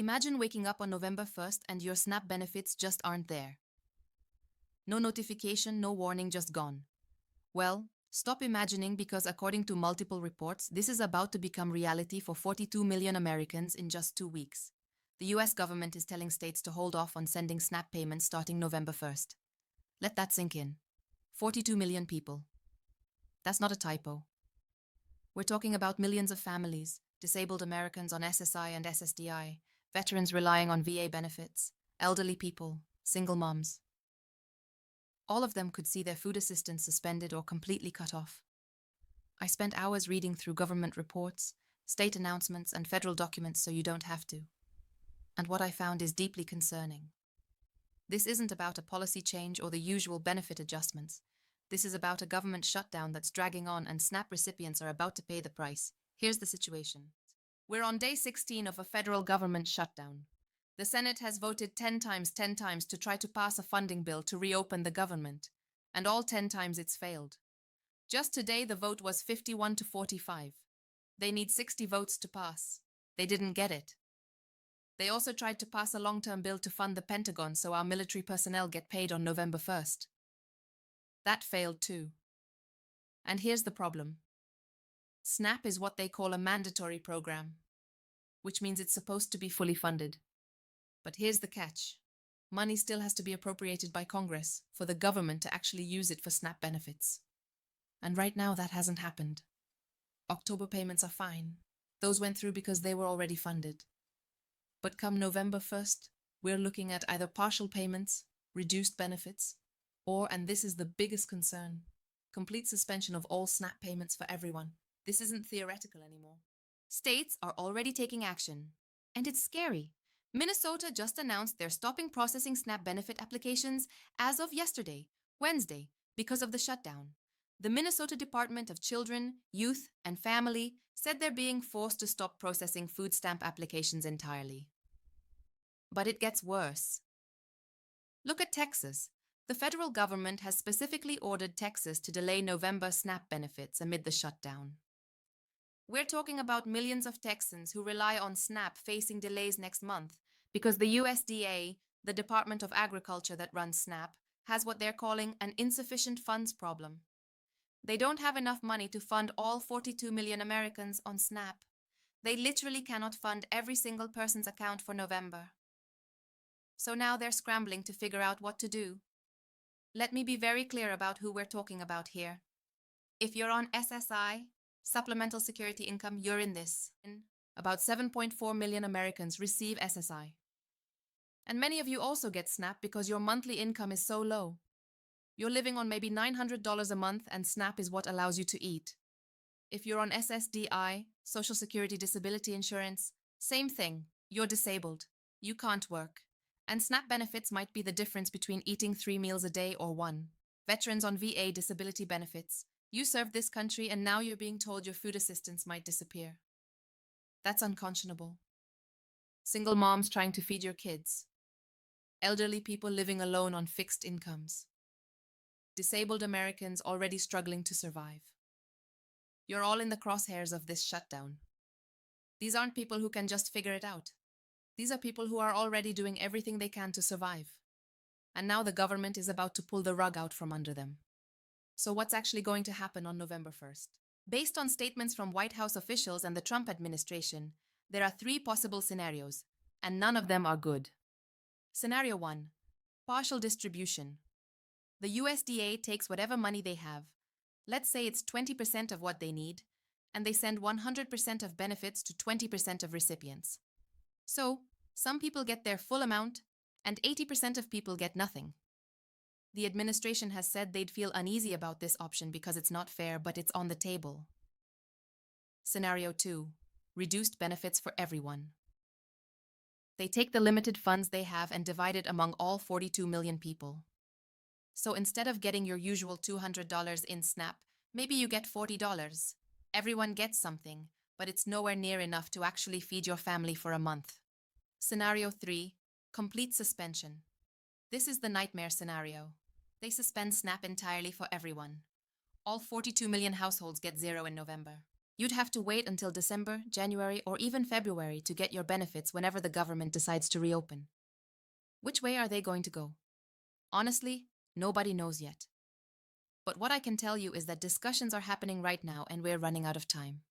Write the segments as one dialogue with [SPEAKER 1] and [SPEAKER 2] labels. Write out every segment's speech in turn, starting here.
[SPEAKER 1] Imagine waking up on November 1st and your SNAP benefits just aren't there. No notification, no warning, just gone. Well, stop imagining because according to multiple reports, this is about to become reality for 42 million Americans in just 2 weeks. The US government is telling states to hold off on sending SNAP payments starting November 1st. Let that sink in. 42 million people. That's not a typo. We're talking about millions of families, disabled Americans on SSI and SSDI, veterans relying on VA benefits, elderly people, single moms. All of them could see their food assistance suspended or completely cut off. I spent hours reading through government reports, state announcements, and federal documents so you don't have to. And what I found is deeply concerning. This isn't about a policy change or the usual benefit adjustments. This is about a government shutdown that's dragging on and SNAP recipients are about to pay the price. Here's the situation. We're on day 16 of a federal government shutdown. The Senate has voted 10 times to try to pass a funding bill to reopen the government, and all 10 times it's failed. Just today the vote was 51 to 45. They need 60 votes to pass. They didn't get it. They also tried to pass a long-term bill to fund the Pentagon so our military personnel get paid on November 1st. That failed too. And here's the problem. SNAP is what they call a mandatory program, which means it's supposed to be fully funded. But here's the catch. Money still has to be appropriated by Congress for the government to actually use it for SNAP benefits. And right now that hasn't happened. October payments are fine. Those went through because they were already funded. But come November 1st, we're looking at either partial payments, reduced benefits, or, and this is the biggest concern, complete suspension of all SNAP payments for everyone. This isn't theoretical anymore. States are already taking action. And it's scary. Minnesota just announced they're stopping processing SNAP benefit applications as of yesterday, Wednesday, because of the shutdown. The Minnesota Department of Children, Youth, and Family said they're being forced to stop processing food stamp applications entirely. But it gets worse. Look at Texas. The federal government has specifically ordered Texas to delay November SNAP benefits amid the shutdown. We're talking about millions of Texans who rely on SNAP facing delays next month because the USDA, the Department of Agriculture that runs SNAP, has what they're calling an insufficient funds problem. They don't have enough money to fund all 42 million Americans on SNAP. They literally cannot fund every single person's account for November. So now they're scrambling to figure out what to do. Let me be very clear about who we're talking about here. If you're on SSI, Supplemental Security Income, you're in this. About 7.4 million Americans receive SSI. And many of you also get SNAP because your monthly income is so low. You're living on maybe $900 a month and SNAP is what allows you to eat. If you're on SSDI, Social Security Disability Insurance, same thing. You're disabled. You can't work. And SNAP benefits might be the difference between eating 3 meals a day or 1. Veterans on VA disability benefits. You served this country and now you're being told your food assistance might disappear. That's unconscionable. Single moms trying to feed your kids. Elderly people living alone on fixed incomes. Disabled Americans already struggling to survive. You're all in the crosshairs of this shutdown. These aren't people who can just figure it out. These are people who are already doing everything they can to survive. And now the government is about to pull the rug out from under them. So what's actually going to happen on November 1st? Based on statements from White House officials and the Trump administration, there are 3 possible scenarios, and none of them are good. Scenario 1. Partial distribution. The USDA takes whatever money they have, let's say it's 20% of what they need, and they send 100% of benefits to 20% of recipients. So, some people get their full amount, and 80% of people get nothing. The administration has said they'd feel uneasy about this option because it's not fair, but it's on the table. Scenario 2. Reduced benefits for everyone. They take the limited funds they have and divide it among all 42 million people. So instead of getting your usual $200 in SNAP, maybe you get $40. Everyone gets something, but it's nowhere near enough to actually feed your family for a month. Scenario 3. Complete suspension. This is the nightmare scenario. They suspend SNAP entirely for everyone. All 42 million households get 0 in November. You'd have to wait until December, January, or even February to get your benefits whenever the government decides to reopen. Which way are they going to go? Honestly, nobody knows yet. But what I can tell you is that discussions are happening right now and we're running out of time.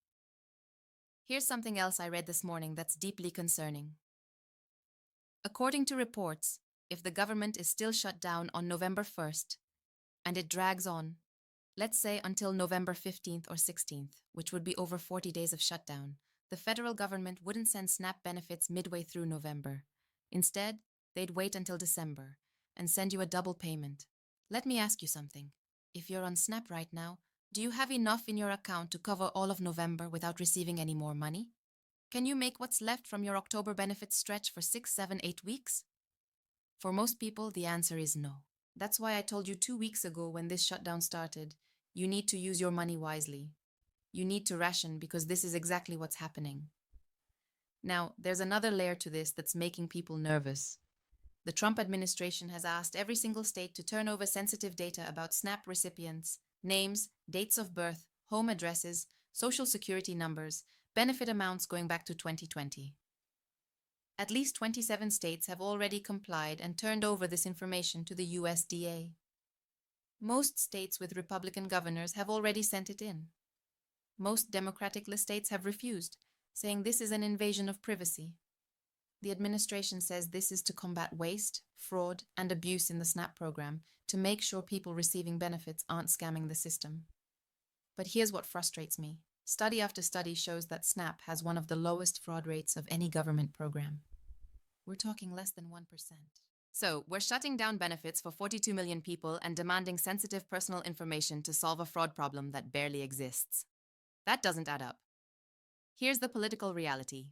[SPEAKER 1] Here's something else I read this morning that's deeply concerning. According to reports, if the government is still shut down on November 1st, and it drags on, let's say until November 15th or 16th, which would be over 40 days of shutdown, the federal government wouldn't send SNAP benefits midway through November. Instead, they'd wait until December and send you a double payment. Let me ask you something. If you're on SNAP right now, do you have enough in your account to cover all of November without receiving any more money? Can you make what's left from your October benefits stretch for 6, 7, 8 weeks? For most people, the answer is no. That's why I told you 2 weeks ago when this shutdown started, you need to use your money wisely. You need to ration because this is exactly what's happening. Now, there's another layer to this that's making people nervous. The Trump administration has asked every single state to turn over sensitive data about SNAP recipients, names, dates of birth, home addresses, social security numbers, benefit amounts going back to 2020. At least 27 states have already complied and turned over this information to the USDA. Most states with Republican governors have already sent it in. Most Democratic states have refused, saying this is an invasion of privacy. The administration says this is to combat waste, fraud, and abuse in the SNAP program to make sure people receiving benefits aren't scamming the system. But here's what frustrates me. Study after study shows that SNAP has one of the lowest fraud rates of any government program. We're talking less than 1%. So, we're shutting down benefits for 42 million people and demanding sensitive personal information to solve a fraud problem that barely exists. That doesn't add up. Here's the political reality.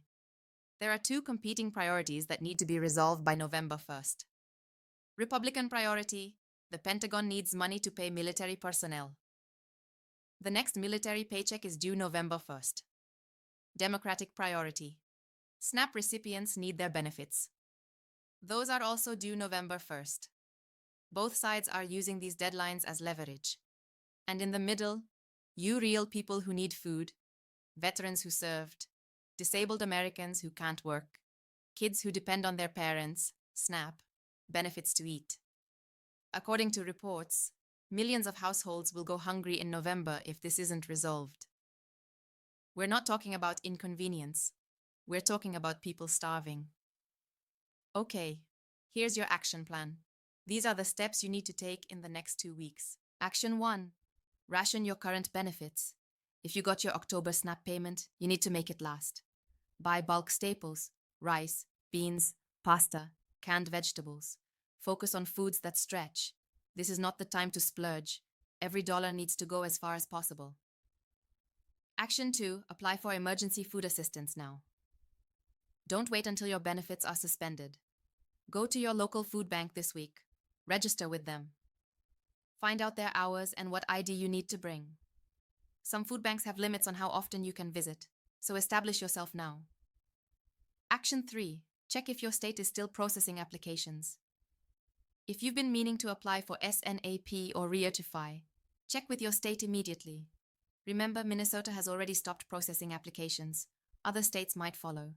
[SPEAKER 1] There are two competing priorities that need to be resolved by November 1st. Republican priority: the Pentagon needs money to pay military personnel. The next military paycheck is due November 1st. Democratic priority: SNAP recipients need their benefits. Those are also due November 1st. Both sides are using these deadlines as leverage. And in the middle, you real people who need food, veterans who served, disabled Americans who can't work, kids who depend on their parents, SNAP, benefits to eat. According to reports, millions of households will go hungry in November if this isn't resolved. We're not talking about inconvenience. We're talking about people starving. Okay, here's your action plan. These are the steps you need to take in the next 2 weeks. Action 1. Ration your current benefits. If you got your October SNAP payment, you need to make it last. Buy bulk staples, rice, beans, pasta, canned vegetables. Focus on foods that stretch. This is not the time to splurge. Every dollar needs to go as far as possible. Action 2. Apply for emergency food assistance now. Don't wait until your benefits are suspended. Go to your local food bank this week. Register with them. Find out their hours and what ID you need to bring. Some food banks have limits on how often you can visit, so establish yourself now. Action 3. Check if your state is still processing applications. If you've been meaning to apply for SNAP or recertify, check with your state immediately. Remember, Minnesota has already stopped processing applications. Other states might follow.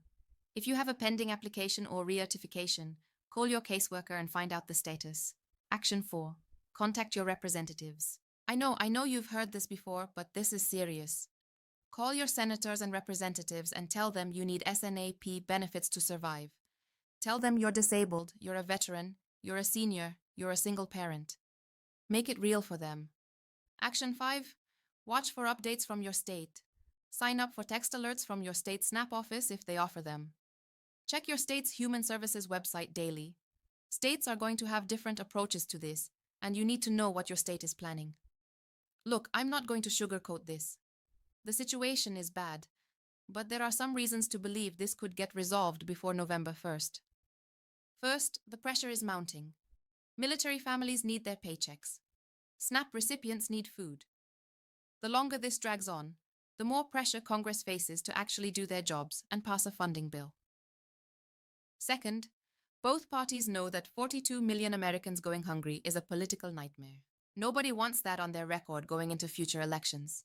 [SPEAKER 1] If you have a pending application or recertification, call your caseworker and find out the status. Action 4. Contact your representatives. I know you've heard this before, but this is serious. Call your senators and representatives and tell them you need SNAP benefits to survive. Tell them you're disabled, you're a veteran, you're a senior, you're a single parent. Make it real for them. Action 5. Watch for updates from your state. Sign up for text alerts from your state SNAP office if they offer them. Check your state's Human Services website daily. States are going to have different approaches to this, and you need to know what your state is planning. Look, I'm not going to sugarcoat this. The situation is bad, but there are some reasons to believe this could get resolved before November 1st. First, the pressure is mounting. Military families need their paychecks. SNAP recipients need food. The longer this drags on, the more pressure Congress faces to actually do their jobs and pass a funding bill. Second, both parties know that 42 million Americans going hungry is a political nightmare. Nobody wants that on their record going into future elections.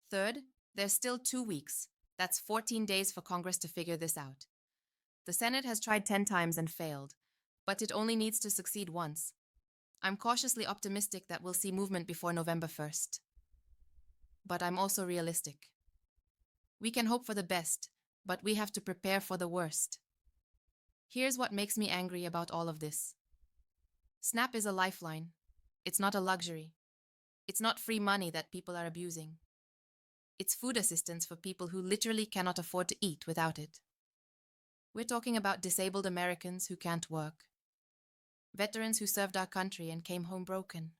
[SPEAKER 1] Third, There's still 2 weeks. That's 14 days for Congress to figure this out. The Senate has tried 10 times and failed, but it only needs to succeed once. I'm cautiously optimistic that we'll see movement before November 1st. But I'm also realistic. We can hope for the best, but we have to prepare for the worst. Here's what makes me angry about all of this. SNAP is a lifeline. It's not a luxury. It's not free money that people are abusing. It's food assistance for people who literally cannot afford to eat without it. We're talking about disabled Americans who can't work, veterans who served our country and came home broken,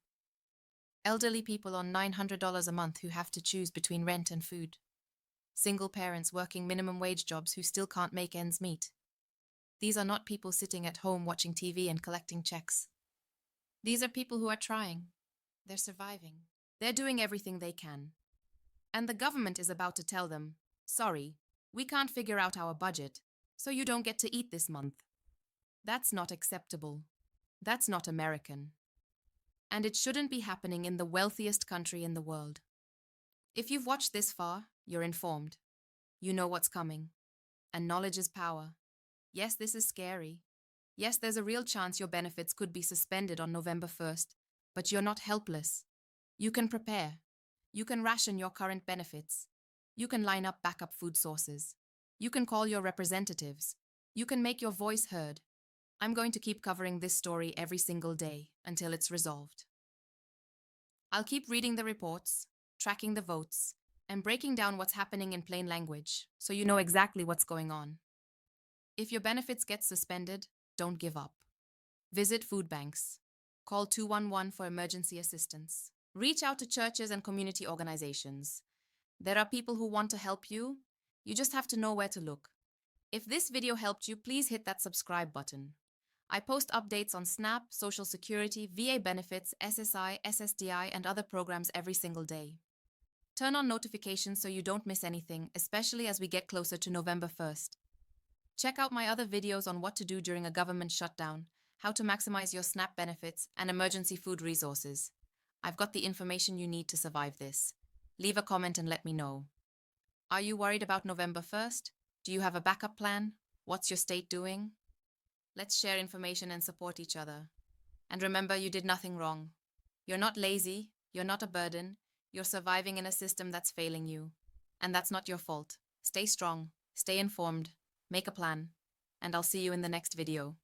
[SPEAKER 1] elderly people on $900 a month who have to choose between rent and food, single parents working minimum wage jobs who still can't make ends meet. These are not people sitting at home watching TV and collecting checks. These are people who are trying. They're surviving. They're doing everything they can. And the government is about to tell them, sorry, we can't figure out our budget, so you don't get to eat this month. That's not acceptable. That's not American. And it shouldn't be happening in the wealthiest country in the world. If you've watched this far, you're informed. You know what's coming. And knowledge is power. Yes, this is scary. Yes, there's a real chance your benefits could be suspended on November 1st, but you're not helpless. You can prepare. You can ration your current benefits. You can line up backup food sources. You can call your representatives. You can make your voice heard. I'm going to keep covering this story every single day until it's resolved. I'll keep reading the reports, tracking the votes, and breaking down what's happening in plain language so you know exactly what's going on. If your benefits get suspended, don't give up. Visit food banks. Call 211 for emergency assistance. Reach out to churches and community organizations. There are people who want to help you. You just have to know where to look. If this video helped you, please hit that subscribe button. I post updates on SNAP, Social Security, VA benefits, SSI, SSDI, and other programs every single day. Turn on notifications so you don't miss anything, especially as we get closer to November 1st. Check out my other videos on what to do during a government shutdown, how to maximize your SNAP benefits, and emergency food resources. I've got the information you need to survive this. Leave a comment and let me know. Are you worried about November 1st? Do you have a backup plan? What's your state doing? Let's share information and support each other. And remember, you did nothing wrong. You're not lazy. You're not a burden. You're surviving in a system that's failing you. And that's not your fault. Stay strong. Stay informed. Make a plan. And I'll see you in the next video.